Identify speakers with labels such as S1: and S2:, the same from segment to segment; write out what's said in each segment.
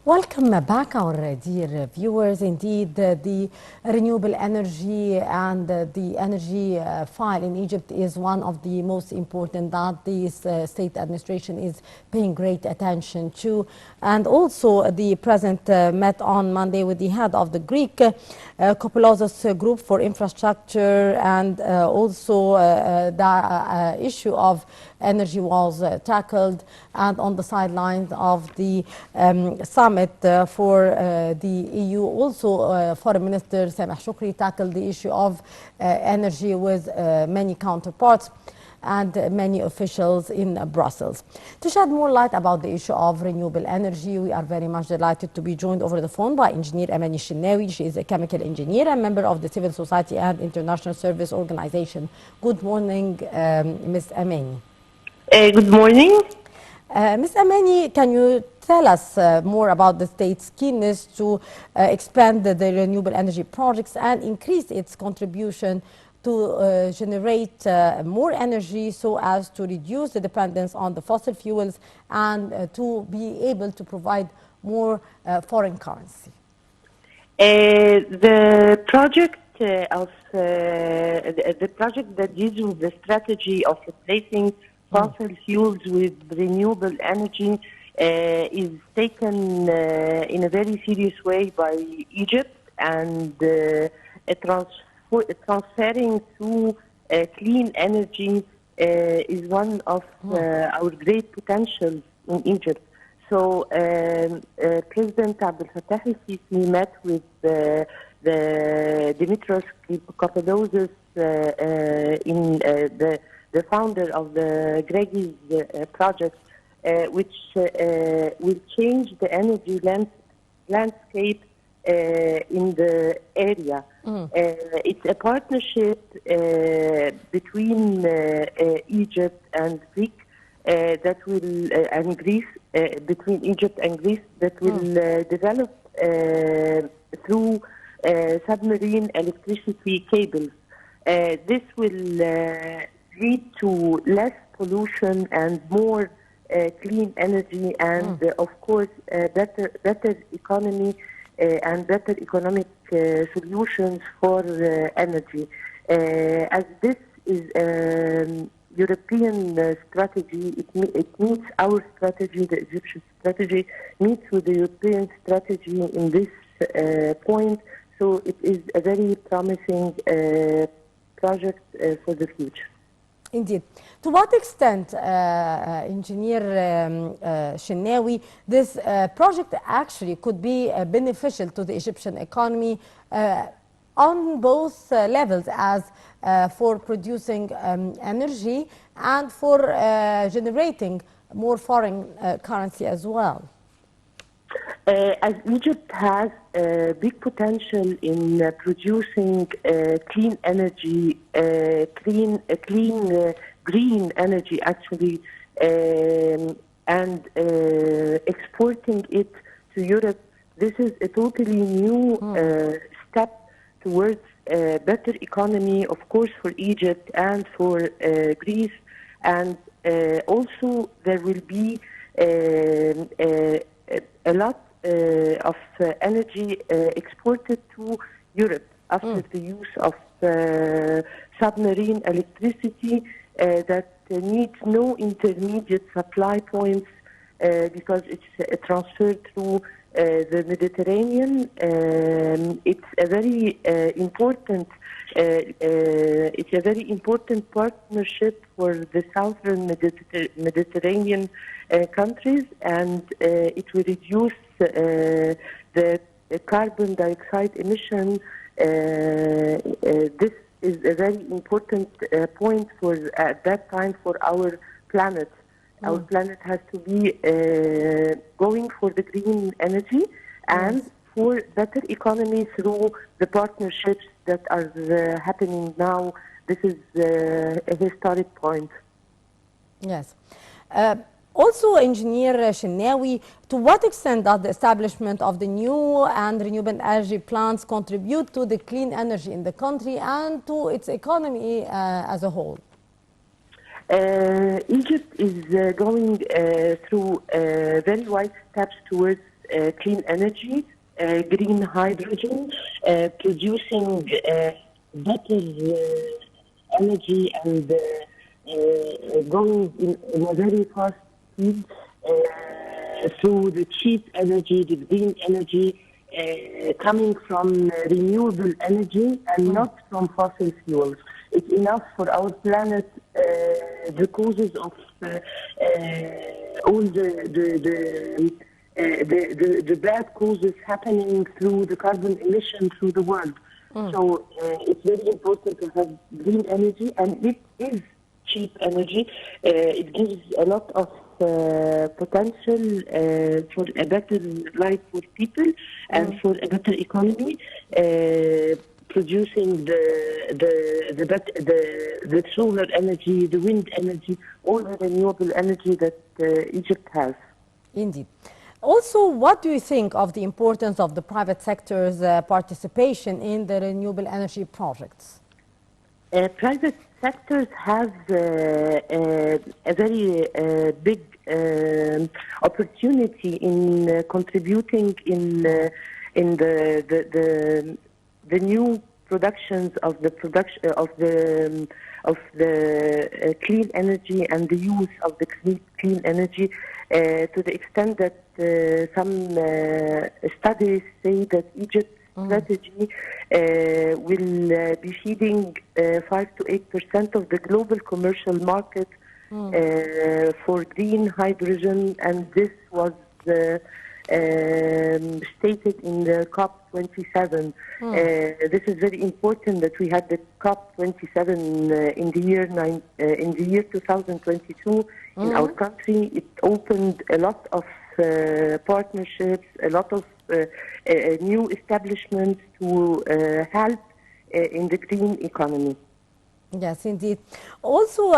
S1: Welcome back, our dear viewers. Indeed, the renewable energy and the energy file in Egypt is one of the most important that the state administration is paying great attention to. And also, the president met on Monday with the head of the Greek Kopolozos Group for Infrastructure, and also the issue of energy was tackled. And on the sidelines of the summit for the EU, also Foreign Minister Sameh Shukri tackled the issue of energy with many counterparts and many officials in Brussels. To shed more light about the issue of renewable energy, we are very much delighted to be joined over the phone by Engineer Amany Shennawy. She is a chemical engineer and member of the Civil Society and International Service Organization. Good morning, Ms. Amany.
S2: Good morning.
S1: Ms. Amany, can you tell us more about the state's keenness to expand the renewable energy projects and increase its contribution to generate more energy so as to reduce the dependence on the fossil fuels and to be able to provide more foreign currency?
S2: The project the project that deals with the strategy of replacing fossil fuels with renewable energy is taken in a very serious way by Egypt, and transferring to clean energy is one of our great potentials in Egypt. So President Abdel Fattah al-Sisi met with the Dimitros Kopolozos, the founder of the Gregis project, which will change the energy landscape in the area. It's a partnership between Egypt and Greek that will and Greece, between Egypt and Greece, that will develop through submarine electricity cables. This will lead to less pollution and more clean energy, and of course better economy and better economic solutions for energy. As this is European strategy, it meets our strategy, the Egyptian strategy, meets with the European strategy in this point. So it is a very promising project for the future.
S1: Indeed. To what extent, Engineer Shennawy, this project actually could be beneficial to the Egyptian economy on both levels, as for producing energy and for generating more foreign currency as well?
S2: As Egypt has big potential in producing clean energy, green energy actually, and exporting it to Europe, this is a totally new step towards a better economy, of course, for Egypt and for Greece. And also there will be a lot of energy exported to Europe after the use of submarine electricity that needs no intermediate supply points because it's transferred through the Mediterranean. It's a very important partnership for the southern Mediterranean countries, and it will reduce the carbon dioxide emission. This is a very important point for at that time for our planet. Our planet has to be going for the green energy and for better economy through the partnerships that are happening now. This is a historic point.
S1: Yes. Also, Engineer Shennawy, to what extent does the establishment of the new and renewable energy plants contribute to the clean energy in the country and to its economy as a whole?
S2: Egypt is going through very wide steps towards clean energy, green hydrogen, producing better energy and going in a very fast speed through the cheap energy, the green energy, coming from renewable energy and not from fossil fuels. It's enough for our planet, the causes of all the bad causes happening through the carbon emission through the world. So it's very important to have green energy, and it is cheap energy. It gives a lot of potential for a better life for people and for a better economy, producing the solar energy, the wind energy, all the renewable energy that Egypt has.
S1: Indeed. Also, what do you think of the importance of the private sector's participation in the renewable energy projects?
S2: Private sectors have a very big opportunity in contributing in the new productions of the clean energy and the use of the clean energy, to the extent that some studies say that Egypt's strategy will be feeding 5 to 8% of the global commercial market for green hydrogen, and this was stated in the COP27. This is very important that we had the COP27 in the year 2022 in our country. It opened a lot of partnerships, a lot of new establishments to help in the green economy.
S1: Yes, indeed. Also,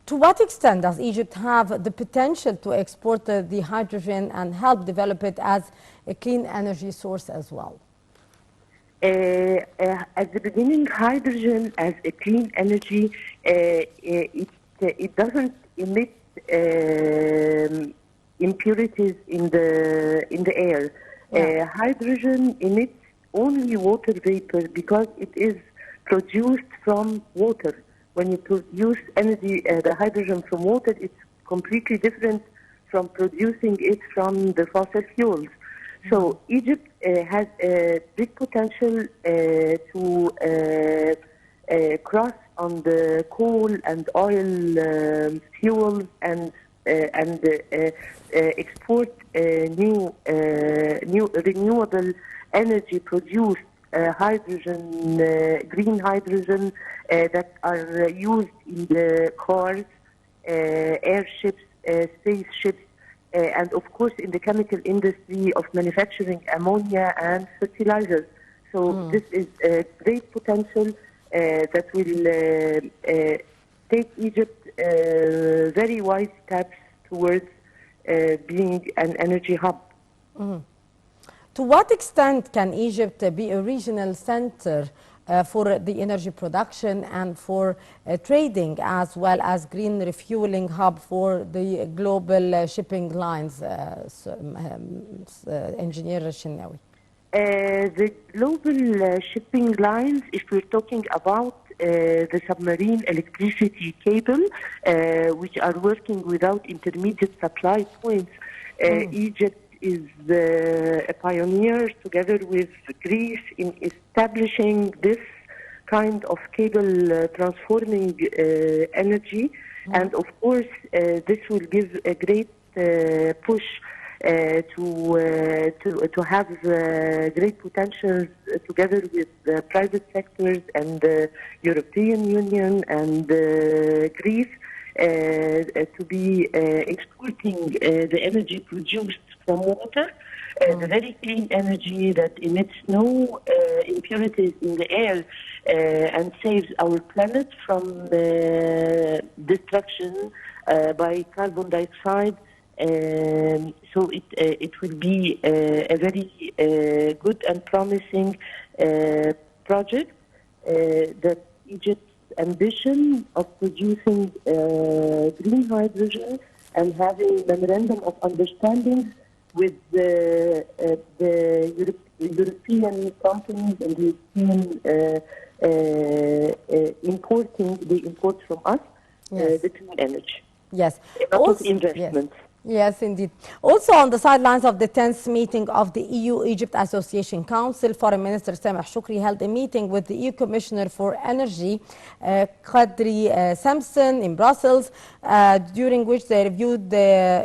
S1: to what extent does Egypt have the potential to export the hydrogen and help develop it as a clean energy source as well?
S2: At the beginning, hydrogen as a clean energy, it doesn't emit impurities in the air. Yeah. Hydrogen emits only water vapor because it is produced from water. When you produce energy, the hydrogen from water, it's completely different from producing it from the fossil fuels. So Egypt has a big potential to cross on the coal and oil fuels and export new renewable energy produced hydrogen, green hydrogen that are used in the cars, airships, spaceships, and of course in the chemical industry of manufacturing ammonia and fertilizers. So this is a great potential that will take Egypt very wide steps towards being an energy hub.
S1: To what extent can Egypt be a regional center for the energy production and for trading, as well as green refueling hub for the global shipping lines, Engineer Shennawy?
S2: The global shipping lines, if we're talking about the submarine electricity cable, which are working without intermediate supply points, Egypt is a pioneer together with Greece in establishing this kind of cable transforming energy. And of course, this will give a great push to have great potentials together with the private sectors and the European Union and Greece to be exporting the energy produced from water, the very clean energy that emits no impurities in the air and saves our planet from destruction by carbon dioxide. So it will be a very good and promising project that Egypt's ambition of producing green hydrogen and having memorandum of understanding with the European companies and European importing, they import from us the clean energy.
S1: Yes.
S2: A lot of
S1: Also,
S2: investments.
S1: Yes, indeed. Also on the sidelines of the 10th meeting of the EU-Egypt Association Council, Foreign Minister Sameh Shukri held a meeting with the EU Commissioner for Energy, Qadri Sampson, in Brussels, during which they reviewed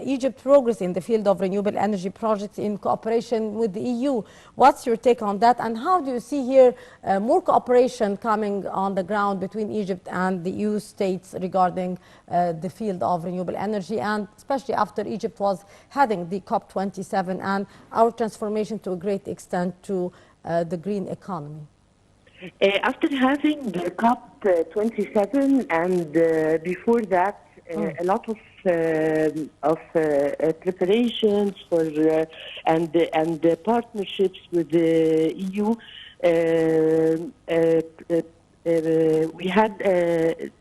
S1: Egypt's progress in the field of renewable energy projects in cooperation with the EU. What's your take on that, and how do you see here more cooperation coming on the ground between Egypt and the EU states regarding the field of renewable energy, and especially after Egypt was heading the COP27 and our transformation to a great extent to the green economy?
S2: After having the COP27 and before that, a lot of preparations for and partnerships with the EU, we had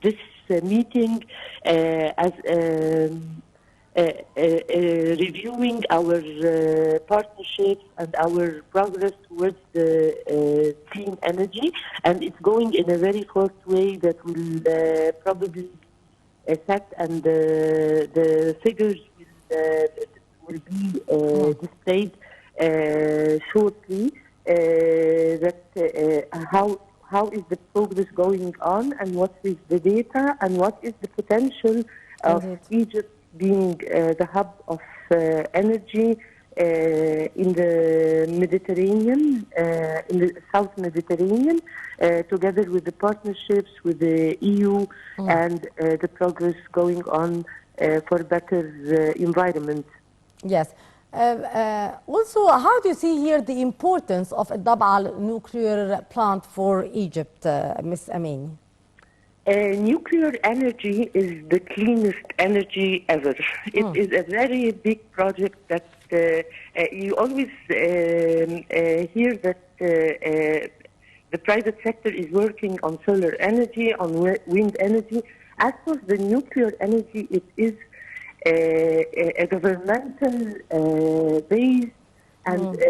S2: this meeting as reviewing our partnerships and our progress towards the clean energy, and it's going in a very fast way that will probably set, and the figures will be displayed shortly. How is the progress going on, and what is the data, and what is the potential of Egypt being the hub of energy in the Mediterranean, in the South Mediterranean, together with the partnerships with the EU and the progress going on for better environment.
S1: Yes. Also, how do you see here the importance of a Dab'al nuclear plant for Egypt, Ms. Amany?
S2: Nuclear energy is the cleanest energy ever. It is a very big project that you always hear that the private sector is working on solar energy, on wind energy. As for the nuclear energy, it is a governmental base and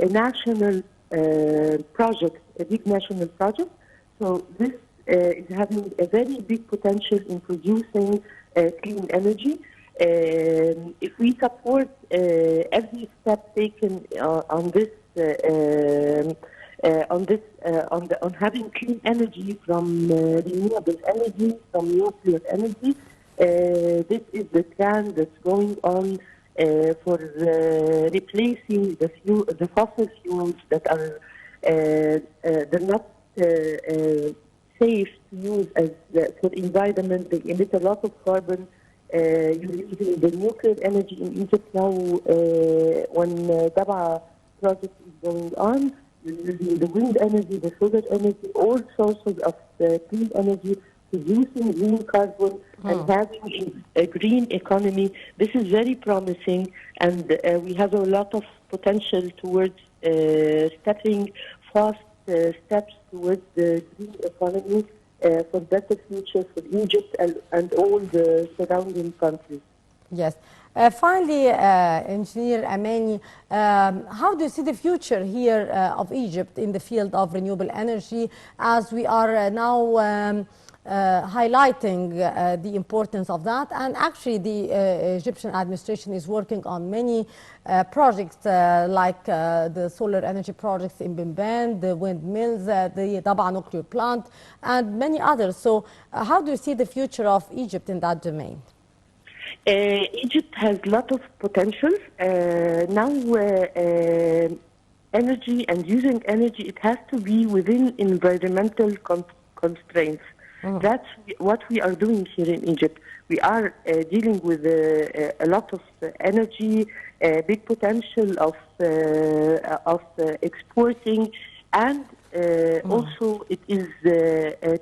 S2: a national project, a big national project. So this is having a very big potential in producing clean energy. If we support every step taken on having clean energy from renewable energy, from nuclear energy, this is the plan that's going on for replacing the fossil fuels that are they're not safe to use as for environment. They emit a lot of carbon. You're using the nuclear energy in Egypt now. When Daba project is going on, you're using the wind energy, the solar energy, all sources of clean energy, producing green carbon and having a green economy. This is very promising, and we have a lot of potential towards stepping fast steps towards the green economy for better future for Egypt and all the surrounding countries.
S1: Yes. Finally, Engineer Amany, how do you see the future here of Egypt in the field of renewable energy, as we are now highlighting the importance of that? And actually the Egyptian administration is working on many projects like the solar energy projects in Bimban, the windmills, the Daba nuclear plant, and many others. So how do you see the future of Egypt in that domain?
S2: Egypt has a lot of potential. Now energy and using energy, it has to be within environmental constraints. That's what we are doing here in Egypt. We are dealing with a lot of energy, big potential of exporting, and also it is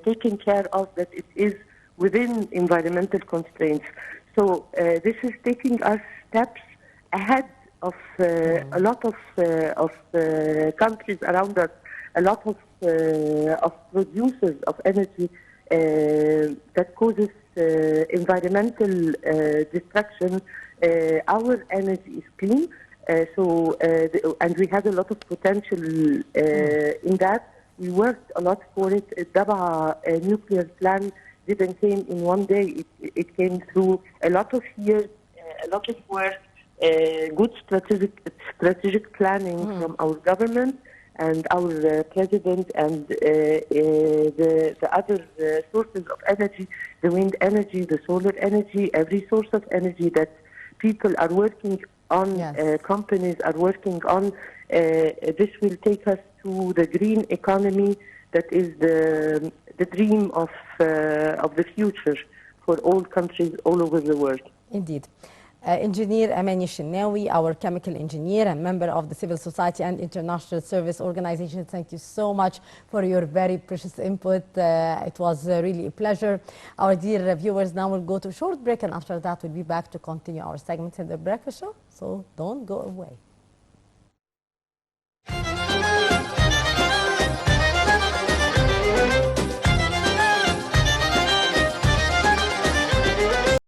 S2: taken care of that it is within environmental constraints. So this is taking us steps ahead of a lot of countries around us, a lot of producers of energy that causes environmental destruction, our energy is clean. And we had a lot of potential in that. We worked a lot for it. Daba nuclear plant didn't came in one day. It came through a lot of years, a lot of work, good strategic planning from our government and our president, and the other sources of energy, the wind energy, the solar energy, every source of energy that people are working on, companies are working on. This will take us to the green economy that is the dream of the future for all countries all over the world.
S1: Indeed. Engineer Amany Shennawy, our chemical engineer and member of the Civil Society and International Service Organization, thank you so much for your very precious input. It was really a pleasure. Our dear viewers, now we'll go to a short break, and after that we'll be back to continue our segments in the breakfast show, so don't go away.